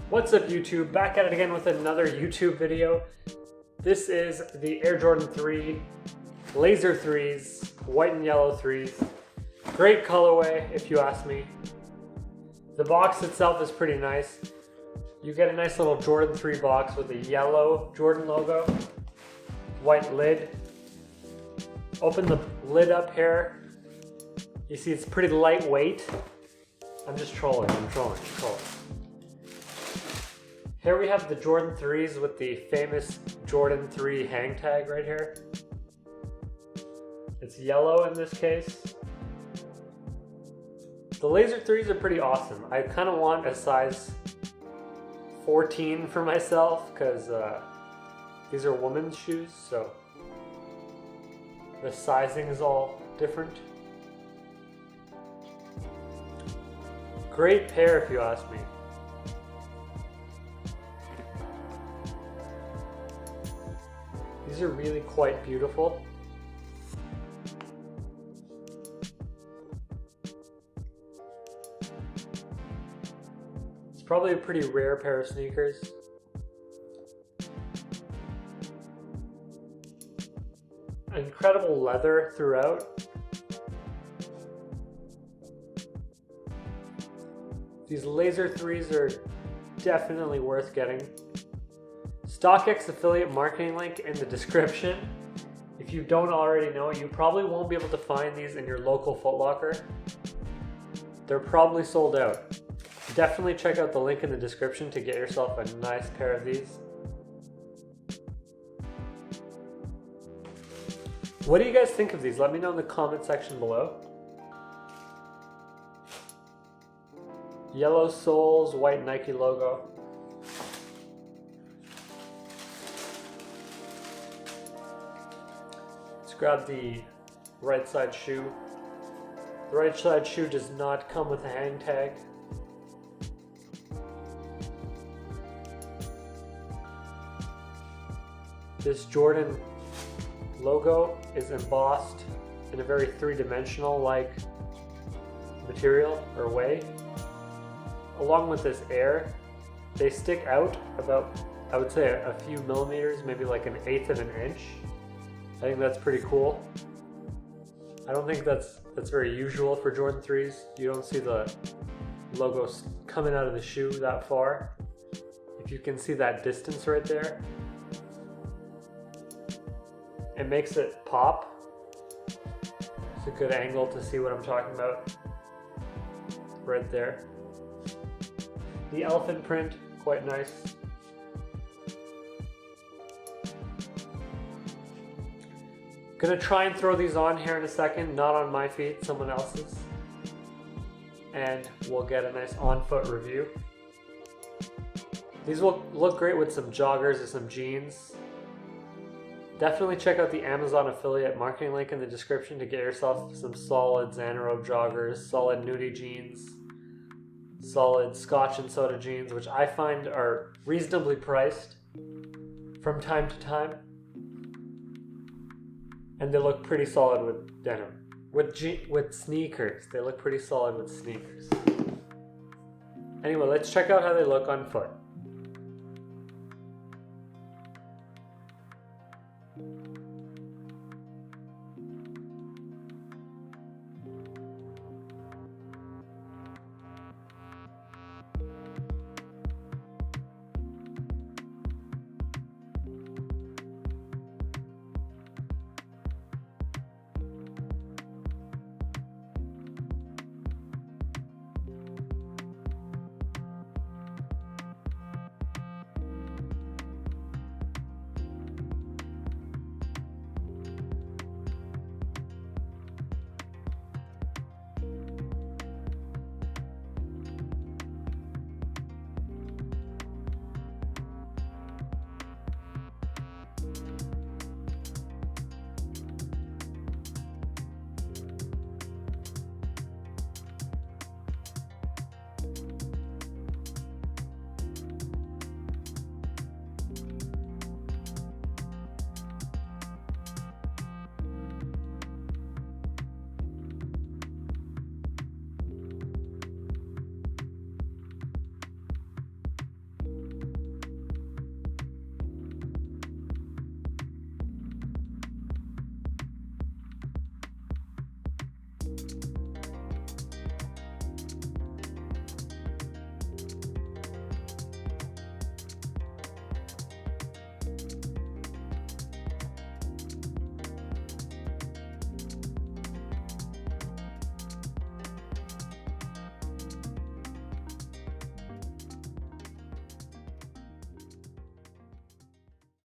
What's up YouTube? Back at it again with another YouTube video. This is the Air Jordan 3 Laser 3s, white and yellow 3s. Great colorway if you ask me. The box itself is pretty nice. You get a nice little Jordan 3 box with a yellow Jordan logo, white lid. Open the lid up here. You see it's pretty lightweight. I'm just trolling, I'm trolling. Here we have the Jordan 3s with the famous Jordan 3 hang tag right here. It's yellow in this case. The Laser 3s are pretty awesome. I kind of want a size 14 for myself because these are women's shoes, so the sizing is all different. Great pair if you ask me. These are really quite beautiful. It's probably a pretty rare pair of sneakers. Incredible leather throughout. These Laser 3s are definitely worth getting. StockX affiliate marketing link in the description. If you don't already know, you probably won't be able to find these in your local Foot Locker. They're probably sold out. Definitely check out the link in the description to get yourself a nice pair of these. What do you guys think of these? Let me know in the comment section below. Yellow soles, white Nike logo. Let's grab the right side shoe. The right side shoe does not come with a hang tag. This Jordan logo is embossed in a very three-dimensional like material or way. Along with this air, they stick out about, I would say, a few millimeters, maybe like 1/8 of an inch. I think that's pretty cool. I don't think that's very usual for Jordan 3s. You don't see the logos coming out of the shoe that far. If you can see that distance right there, it makes it pop. It's a good angle to see what I'm talking about. Right there. The elephant print, quite nice. Gonna try and throw these on here in a second, not on my feet, someone else's. And we'll get a nice on-foot review. These will look great with some joggers or some jeans. Definitely check out the Amazon affiliate marketing link in the description to get yourself some solid Xanarobe joggers, solid nudie jeans, solid scotch and soda jeans, which I find are reasonably priced from time to time. And they look pretty solid with denim. With sneakers. They look pretty solid with sneakers. Anyway, let's check out how they look on foot.